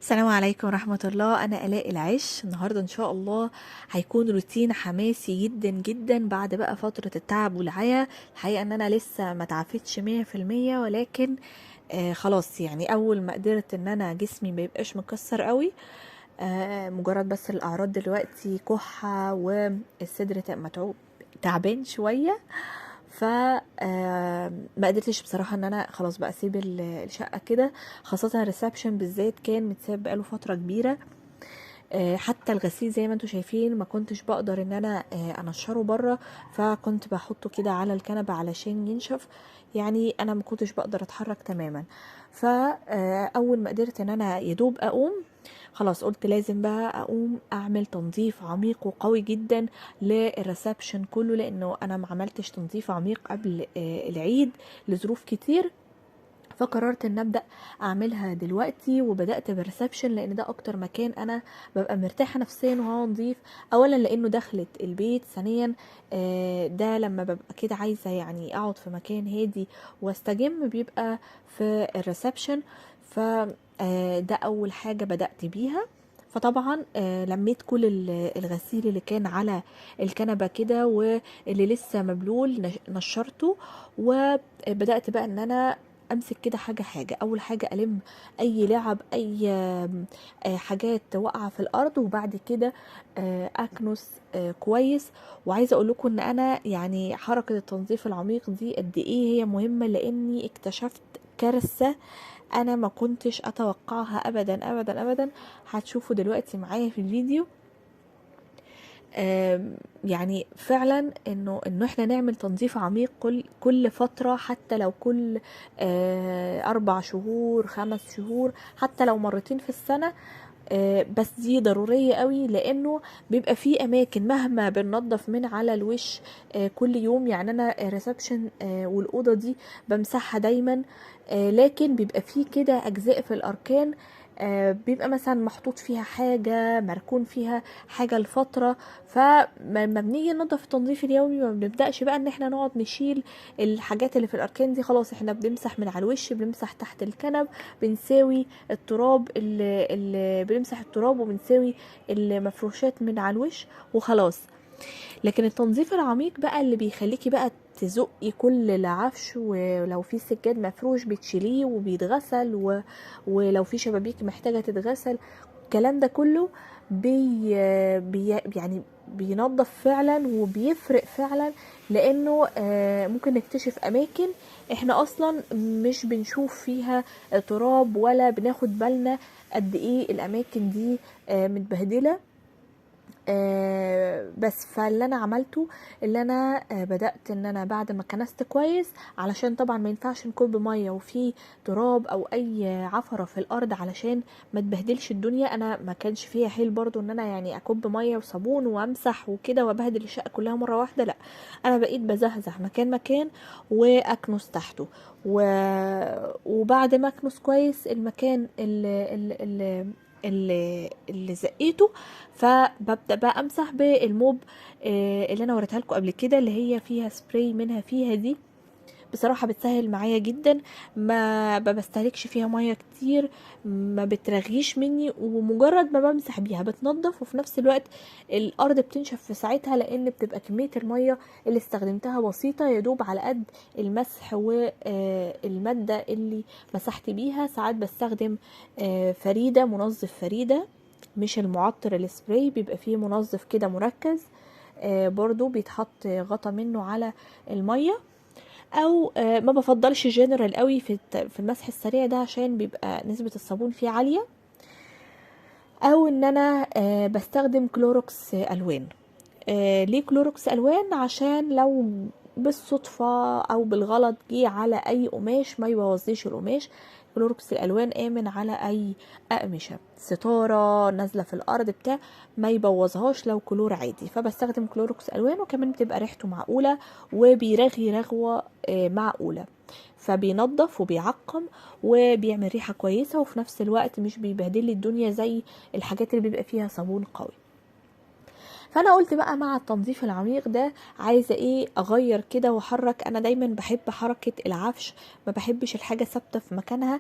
السلام عليكم ورحمة الله. أنا آلاء العش. النهاردة إن شاء الله هيكون روتين حماسي جدا جدا بعد بقى فترة التعب والعيا. الحقيقة إن أنا لسه ما تعافتش 100%، ولكن خلاص يعني أول ما قدرت إن أنا جسمي ما يبقاش مكسر قوي. مجرد بس الأعراض دلوقتي كحة والصدر متعوب تعبان شوية. ف ما قدرتش بصراحه ان انا خلاص بقى اسيب الشقه كده، خاصه الريسبشن بالذات كان متساب بقاله فتره كبيره. حتى الغسيل زي ما انتم شايفين ما كنتش بقدر ان انا انشره بره، فكنت بحطه كده على الكنبه علشان ينشف. يعني انا ما كنتش بقدر اتحرك تماما. فاول ما قدرت ان انا يدوب اقوم، خلاص قلت لازم بقى اقوم اعمل تنظيف عميق وقوي جدا للريسبشن كله، لانه انا ما عملتش تنظيف عميق قبل العيد لظروف كتير. فقررت ان ابدا اعملها دلوقتي، وبدات بالريسبشن لان ده اكتر مكان انا ببقى مرتاحه نفسيا وهو نظيف. اولا لانه دخلت البيت، ثانيا ده لما ببقى كده عايزه يعني اقعد في مكان هادي واستجم بيبقى في الريسبشن. ف ده اول حاجه بدات بيها. فطبعا لميت كل الغسيل اللي كان على الكنبه كده واللي لسه مبلول نشرته، وبدات بقى ان انا امسك كده حاجه حاجه. اول حاجه الم اي لعب، اي حاجات واقعه في الارض، وبعد كده اكنس كويس. وعايزه اقول لكم ان انا يعني حركه التنظيف العميق دي قد ايه هي مهمه، لاني اكتشفت كارثه انا ما كنتش اتوقعها ابدا ابدا ابدا. هتشوفوا دلوقتي معايا في الفيديو. يعني فعلا انه احنا نعمل تنظيف عميق كل فترة، حتى لو كل 4 شهور 5 شهور، حتى لو مرتين في السنة. بس دي ضرورية قوي، لانه بيبقى في اماكن مهما بننظف من على الوش كل يوم. يعني انا ريسبشن والاوضة دي بمسحها دايما، لكن بيبقى في كده اجزاء في الاركان بيبقى مثلا محطوط فيها حاجة، مركون فيها حاجة لفترة. فما بنيجي ننظف التنظيف اليومي ما بنبدأش بقى ان احنا نقعد نشيل الحاجات اللي في الاركان دي. خلاص احنا بنمسح من على الوش، بنمسح تحت الكنب، بنساوي التراب اللي بنمسح التراب، وبنساوي المفروشات من على الوش وخلاص. لكن التنظيف العميق بقى اللي بيخليكي بقى تزقي كل العفش، ولو في سجاد مفروش بتشيليه وبيتغسل ولو في شبابيك محتاجة تتغسل، الكلام ده كله يعني بينظف فعلا وبيفرق فعلا. لانه ممكن نكتشف اماكن احنا اصلا مش بنشوف فيها تراب ولا بناخد بالنا قد ايه الاماكن دي متبهدله. بس فاللي انا عملته، اللي انا بدأت ان انا بعد ما كنست كويس، علشان طبعا ما ينفعش نكب ميه وفي تراب او اي عفرة في الارض علشان ما تبهدلش الدنيا. انا ما كانش فيها حيل برضو ان انا يعني اكب ميه وصابون وامسح وكده وابهدل الشقه كلها مره واحده، لا. انا بقيت بزهزح مكان مكان واكنس تحته. وبعد ما اكنس كويس المكان اللي زقيته، فببدأ بقى امسح بالموب اللي انا وريتها لكم قبل كده، اللي هي فيها سبراي منها فيها دي. بصراحة بتسهل معايا جدا، ما بستهلكش فيها مية كتير، ما بترغيش مني، ومجرد ما بمسح بيها بتنضف، وفي نفس الوقت الارض بتنشف في ساعتها، لان بتبقى كمية المية اللي استخدمتها بسيطة يدوب على قد المسح والمادة اللي مسحت بيها. ساعات بستخدم فريدة، منظف فريدة، مش المعطر السبراي، بيبقى فيه منظف كده مركز برضو بيتحط غطا منه على المية. او ما بفضلش جنرال قوي في المسح السريع ده عشان بيبقى نسبة الصابون فيه عالية. او ان انا بستخدم كلوروكس الوان. ليه كلوروكس الوان؟ عشان لو بالصدفة او بالغلط جه على اي قماش ما يبوظليش القماش. كلوروكس الالوان امن على اي اقمشة، ستارة نازلة في الارض بتاع، ما يبوظهاش لو كلور عادي. فبستخدم كلوروكس الوان، وكمان بتبقى ريحته معقولة وبيرغي رغوة معقولة، فبينظف وبيعقم وبيعمل ريحة كويسة، وفي نفس الوقت مش بيبهدل الدنيا زي الحاجات اللي بيبقى فيها صابون قوي. فانا قلت بقى مع التنظيف العميق ده عايزه ايه اغير كده واحرك. انا دايما بحب حركه العفش، ما بحبش الحاجه ثابته في مكانها.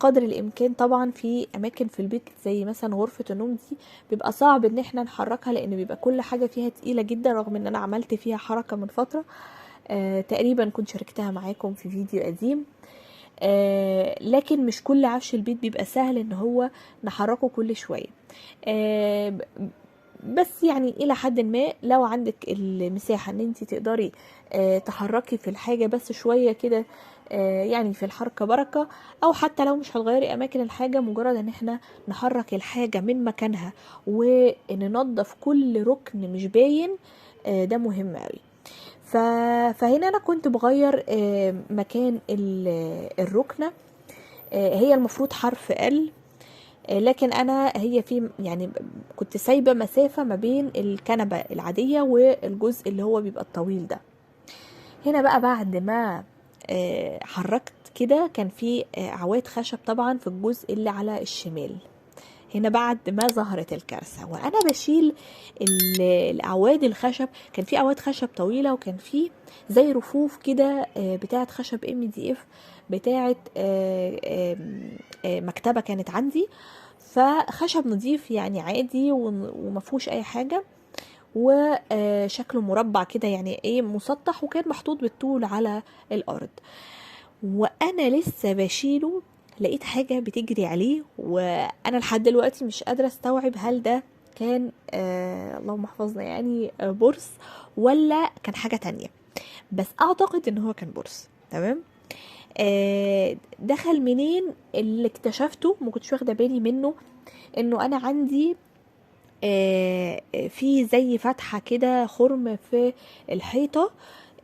قدر الامكان طبعا في اماكن في البيت زي مثلا غرفة النوم دي بيبقى صعب ان احنا نحركها، لان بيبقى كل حاجة فيها تقيلة جدا، رغم ان انا عملت فيها حركة من فترة تقريبا كنت شاركتها معاكم في فيديو قديم. لكن مش كل عفش البيت بيبقى سهل ان هو نحركه كل شوية. بس يعني الى حد ما لو عندك المساحة ان انت تقدري تحركي في الحاجة بس شوية كده، يعني في الحركة بركة، او حتى لو مش هتغيري اماكن الحاجة، مجرد ان احنا نحرك الحاجة من مكانها وننظف كل ركن مش باين، ده مهم قوي. فهنا انا كنت بغير مكان الركنة. هي المفروض حرف ال، لكن انا هي في يعني كنت سايبه مسافه ما بين الكنبه العاديه والجزء اللي هو بيبقى الطويل ده. هنا بقى بعد ما حركت كده كان في اعواد خشب طبعا في الجزء اللي على الشمال. هنا بعد ما ظهرت الكارثه وانا بشيل الاعواد الخشب، كان في اعواد خشب طويله، وكان في زي رفوف كده بتاعه خشب MDF بتاعه مكتبه كانت عندي، فخشب نظيف يعني عادي ومفهوش اي حاجه، وشكله مربع كده يعني ايه مسطح، وكان محطوط بالطول على الارض. وانا لسه بشيله لقيت حاجه بتجري عليه، وانا لحد دلوقتي مش قادره استوعب هل ده كان اللهم احفظنا يعني برص ولا كان حاجه تانية، بس اعتقد ان هو كان برص. تمام. دخل منين؟ اللي اكتشفته ما كنتش واخده بالي منه، انه انا عندي في زي فتحه كده خرم في الحيطه،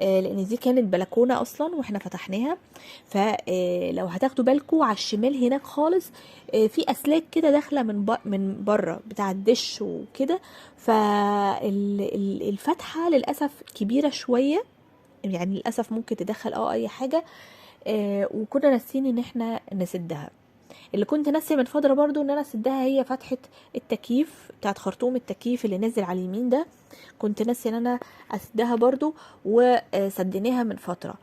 لان دي كانت بلكونه اصلا واحنا فتحناها. فلو هتاخدوا بالكم على الشمال هناك خالص في اسلاك كده داخله من بره بتاع الدش وكده، فالفتحه للاسف كبيره شويه، يعني للاسف ممكن تدخل اي حاجه، وكنا ناسيين ان احنا نسدها. اللي كنت ناسيه من فتره برضو ان انا اسدها هي فتحه التكييف بتاعت خرطوم التكييف اللي نازل على اليمين ده، كنت ناسيه ان انا اسدها برضو وسديناها من فتره.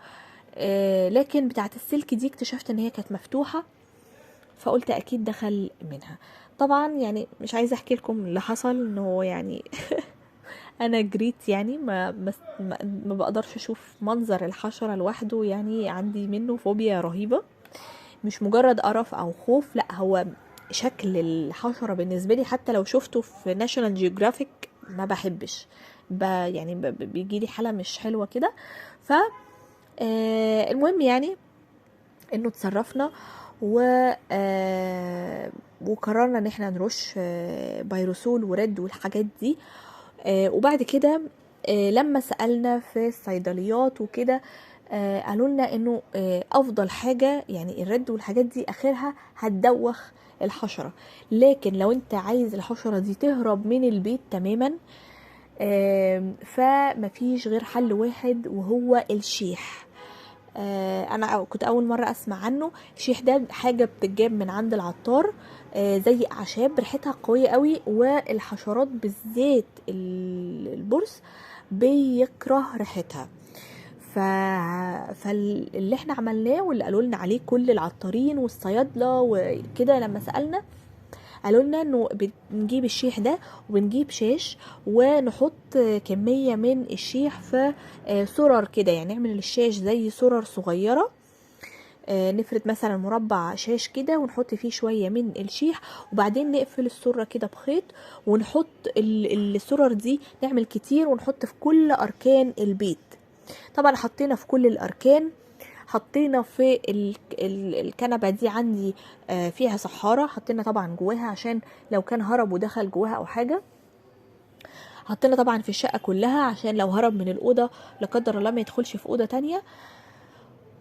لكن بتاعت السلك دي اكتشفت ان هي كانت مفتوحه، فقلت اكيد دخل منها. طبعا يعني مش عايزه احكي لكم اللي حصل، انه يعني انا جريت يعني ما بقدرش اشوف منظر الحشره لوحده، يعني عندي منه فوبيا رهيبه، مش مجرد قرف او خوف، لا هو شكل الحشره بالنسبه لي حتى لو شفته في ناشونال جيوغرافيك ما بحبش، يعني بيجي لي حاله مش حلوه كده. ف المهم يعني انه اتصرفنا وقررنا ان احنا نرش بيروسول ورد والحاجات دي. وبعد كده لما سألنا في الصيدليات وكده قالوا لنا انه افضل حاجة يعني الرد والحاجات دي اخرها هتدوخ الحشرة، لكن لو انت عايز الحشرة دي تهرب من البيت تماما فمفيش غير حل واحد وهو الشيح. انا كنت اول مرة اسمع عنه. الشيح ده حاجة بتتجاب من عند العطار، زي اعشاب ريحتها قوية قوي، والحشرات بالذات البرص بيكره ريحتها. فاللي احنا عملناه واللي قالوا لنا عليه كل العطارين والصيادله وكده لما سالنا، قالوا لنا انه بنجيب الشيح ده وبنجيب شاش ونحط كميه من الشيح في سرر كده، يعني نعمل الشاش زي سرر صغيره، نفرد مثلا مربع شاش كده ونحط فيه شويه من الشيح، وبعدين نقفل السره كده بخيط ونحط السرر دي، نعمل كتير ونحط في كل اركان البيت. طبعا حطينا في كل الاركان، حطينا في الكنبه دي عندي فيها صحاره، حطينا طبعا جواها عشان لو كان هرب ودخل جواها او حاجه، حطينا طبعا في الشقه كلها عشان لو هرب من الاوضه لا قدر الله ما يدخلش في اوضه تانية.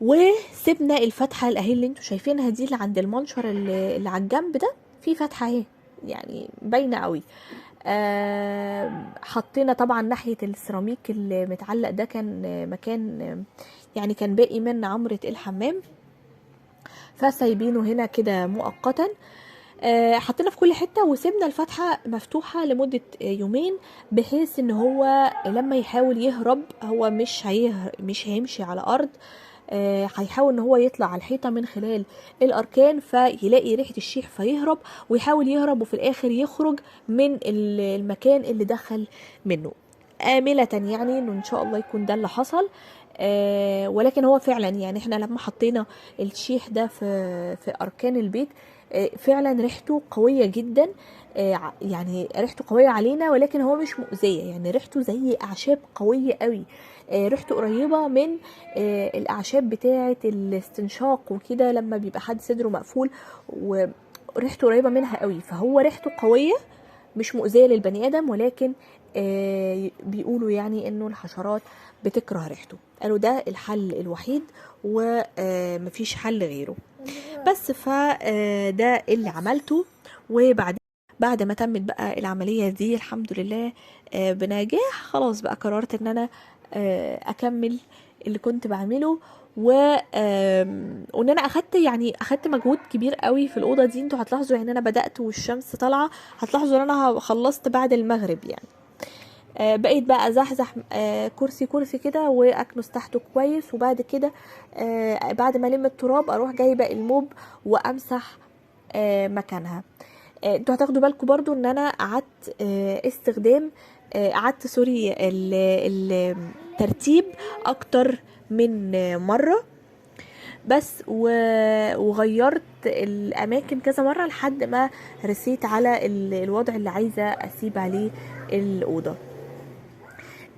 وسيبنا الفتحه الاهي اللي انتوا شايفينها دي اللي عند المنشر اللي على الجنب ده، في فتحه اهي يعني باينه قوي. حطينا طبعا ناحيه السيراميك اللي متعلق ده كان مكان يعني كان باقي من عمرة الحمام، فسايبينه هنا كده مؤقتا. حطينا في كل حته وسيبنا الفتحه مفتوحه لمده يومين، بحيث ان هو لما يحاول يهرب هو مش هيمشي على ارض، هيحاول ان هو يطلع على الحيطه من خلال الاركان، فيلاقي ريحه الشيح فيهرب، ويحاول يهرب، وفي الاخر يخرج من المكان اللي دخل منه آملة، يعني انه ان شاء الله يكون ده اللي حصل. ولكن هو فعلا يعني احنا لما حطينا الشيح ده في اركان البيت، فعلا ريحته قوية جدا. يعني ريحته قوية علينا، ولكن هو مش مؤذية، يعني ريحته زي اعشاب قوية قوي. ريحته قريبة من الاعشاب بتاعة الاستنشاق وكده، لما بيبقى حد صدره مقفول، وريحته قريبة منها قوي. فهو ريحته قوية، مش مؤذية للبني ادم، ولكن بيقولوا يعني انه الحشرات بتكره ريحته. قالوا ده الحل الوحيد ومفيش حل غيره. بس فده اللي عملته. بعد ما تمت بقى العملية دي الحمد لله بنجاح، خلاص بقى قررت ان انا اكمل اللي كنت بعمله. وان انا اخدت مجهود كبير قوي في الاوضه دي. انتوا هتلاحظوا يعني انا بدات والشمس طالعه، هتلاحظوا ان انا خلصت بعد المغرب يعني. بقيت بقى ازحزح كرسي كرسي كده واكنس تحته كويس، وبعد كده بعد ما الم التراب اروح جايبه الموب وامسح مكانها. انتوا هتاخدوا بالكم برضو ان انا قعدت استخدام قعدت سوري الترتيب اكتر من مره، بس وغيرت الاماكن كذا مره لحد ما رسيت على الوضع اللي عايزه اسيب عليه الاوضه.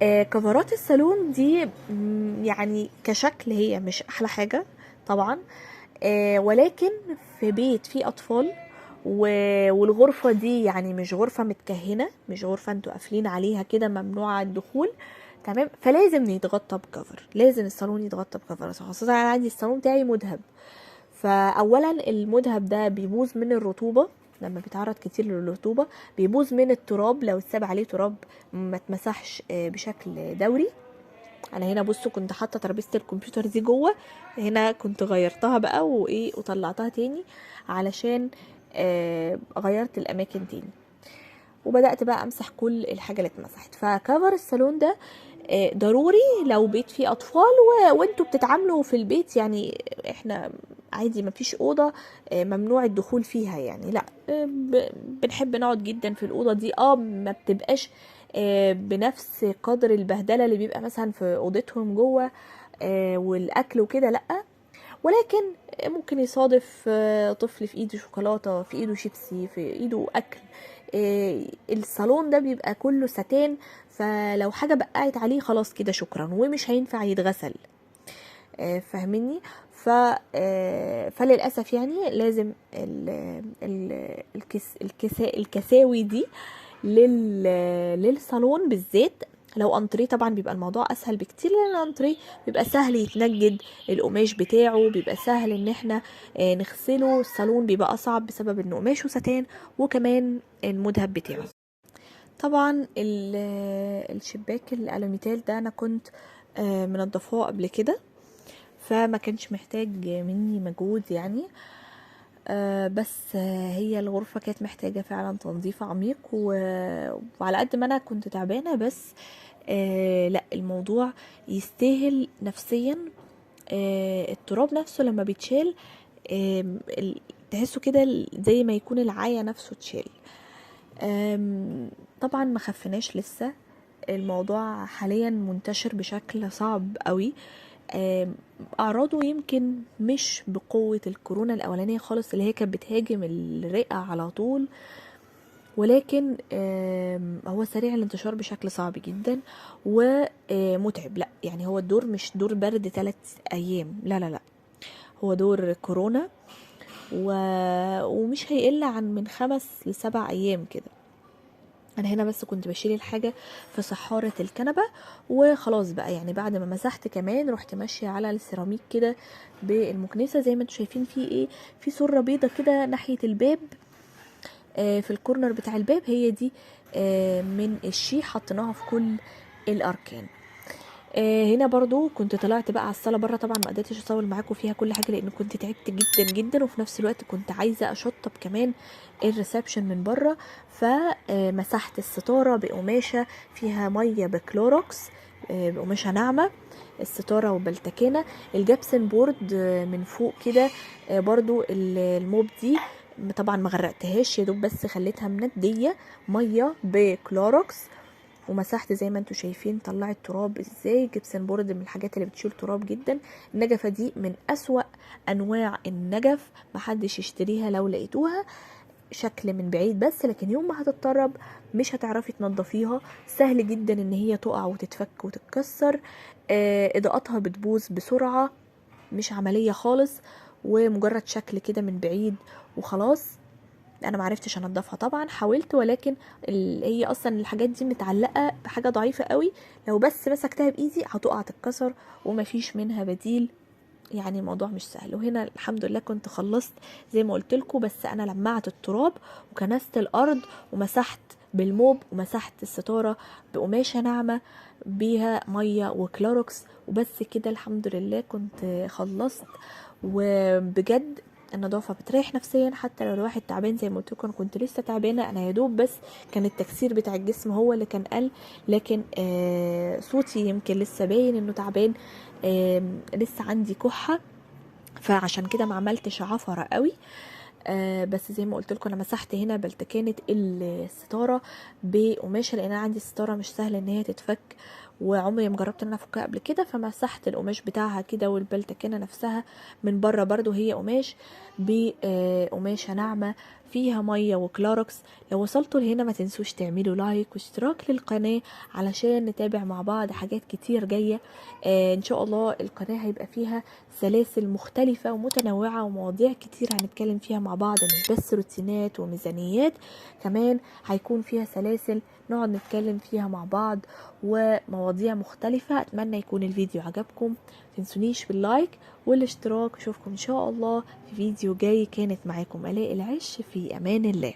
كفرات الصالون دي يعني كشكل هي مش احلى حاجه طبعا، ولكن في بيت فيه اطفال والغرفه دي يعني مش غرفه متكهنه، مش غرفه انتوا قافلين عليها كده ممنوع الدخول، تمام. فلازم يتغطى بكفر، لازم الصالون يتغطى بكفر، خاصه انا عندي الصالون بتاعي مذهب. فاولا المذهب ده بيبوظ من الرطوبه، لما بيتعرض كتير للرطوبه بيبوظ من التراب، لو اتساب عليه تراب ما اتمسحش بشكل دوري. انا هنا بصوا كنت حاطه ترابيزه الكمبيوتر دي جوه، هنا كنت غيرتها بقى وايه وطلعتها تاني علشان غيرت الاماكن تاني، وبدات بقى امسح كل الحاجه اللي اتمسحت. فكفر الصالون ده ضروري لو بيت فيه اطفال وانتوا بتتعاملوا في البيت، يعني احنا عادي مفيش اوضه ممنوع الدخول فيها يعني، لا بنحب نقعد جدا في الاوضه دي. ما بتبقاش بنفس قدر البهدله اللي بيبقى مثلا في اوضتهم جوه والاكل وكده، لا، ولكن ممكن يصادف طفل في ايده شوكولاته، في ايده شيبسي، في ايده اكل. الصالون ده بيبقى كله ستان، فلو حاجه بقعت عليه خلاص كده شكرا، ومش هينفع يتغسل. فاهميني؟ فللاسف يعني لازم الكساوي دي للصالون بالذات. لو انتريه طبعا بيبقى الموضوع اسهل بكتير، لان الانتريه بيبقى سهل يتنجد، القماش بتاعه بيبقى سهل ان احنا نغسله. الصالون بيبقى اصعب بسبب انه قماشه ستان، وكمان المذهب بتاعه. طبعا الشباك الالوميتال ده انا كنت منضفاه قبل كده، فما كانش محتاج مني مجهود يعني. بس هي الغرفة كانت محتاجة فعلا تنظيف عميق، وعلى قد ما انا كنت تعبانة، بس لا الموضوع يستاهل نفسيا. التراب نفسه لما بيتشال تحسه كده زي ما يكون العاية نفسه اتشال. طبعا ما خفناش لسه، الموضوع حاليا منتشر بشكل صعب قوي. اعراضه يمكن مش بقوة الكورونا الاولانية خالص اللي هي كانت بتهاجم الرئة على طول، ولكن هو سريع الانتشار بشكل صعب جدا ومتعب. لا يعني هو الدور مش دور برد 3 ايام، لا لا لا، هو دور كورونا ومش هيقل عن من 5 ل7 ايام كده. انا هنا بس كنت بشيل الحاجة في صحارة الكنبة وخلاص بقى، يعني بعد ما مسحت كمان رحت ماشية على السيراميك كده بالمكنسة، زي ما انتوا شايفين فيه ايه، في سرة بيضة كده ناحية الباب، في الكورنر بتاع الباب، هي دي من الشيح حطيناها في كل الاركان. هنا برضو كنت طلعت بقى على الصاله بره، طبعا ما قدرتش اصور معاكم فيها كل حاجه لان كنت تعبت جدا جدا، وفي نفس الوقت كنت عايزه اشطب كمان الريسبشن من بره. فمسحت الستاره بقماشه فيها ميه بكلوروكس، بقماشه ناعمه، الستاره وبلتكانه. الجبسن بورد من فوق كده برضو الموب دي طبعا ما غرقتهاش، يا دوب بس خليتها منديه ميه بكلوروكس، ومسحت زي ما انتوا شايفين طلعت تراب ازاي. جبسن بورد من الحاجات اللي بتشيل تراب جدا. النجفه دي من اسوأ انواع النجف، محدش يشتريها لو لقيتوها شكل من بعيد بس، لكن يوم ما هتتطرب مش هتعرفي تنضفيها، سهل جدا ان هي تقع وتتفك وتتكسر. اضاءتها بتبوظ بسرعة، مش عملية خالص، ومجرد شكل كده من بعيد وخلاص. انا معرفتش انضفها طبعا، حاولت، ولكن هي اصلا الحاجات دي متعلقة بحاجة ضعيفة قوي، لو بس مسكتها بايدي هتقع تتكسر ومفيش منها بديل. يعني الموضوع مش سهل. وهنا الحمد لله كنت خلصت زي ما قلت لكم، بس انا لمعت التراب وكنست الارض ومسحت بالموب، ومسحت الستاره بقماشه ناعمه بيها ميه وكلوروكس، وبس كده الحمد لله كنت خلصت. وبجد النظافه بتريح نفسيا، حتى لو الواحد تعبان زي ما قلت لكم. انا كنت لسه تعبانه، انا يا دوب بس كان التكسير بتاع الجسم هو اللي كان قل، لكن صوتي يمكن لسه باين انه تعبان، لسه عندي كحه، فعشان كده ما عملتش عفره قوي. بس زي ما قلت لكم انا مسحت هنا بلتكانه الستاره بقماشه، لان انا عندي الستاره مش سهله ان هي تتفك، وعمري ما جربت ان انا افكها قبل كده، فمسحت القماش بتاعها كده، والبلتكانه نفسها من بره برضو هي قماش بقماشه ناعمه فيها ميه وكلاركس. لو وصلتوا لهنا ما تنسوش تعملوا لايك واشتراك للقناه علشان نتابع مع بعض حاجات كتير جايه. ان شاء الله القناه هيبقى فيها سلاسل مختلفة ومتنوعة ومواضيع كتير هنتكلم فيها مع بعض، مش بس روتينات وميزانيات، كمان هيكون فيها سلاسل نقعد نتكلم فيها مع بعض ومواضيع مختلفة. أتمنى يكون الفيديو عجبكم، تنسونيش باللايك والاشتراك. أشوفكم إن شاء الله في فيديو جاي. كانت معاكم آلاء العش، في أمان الله.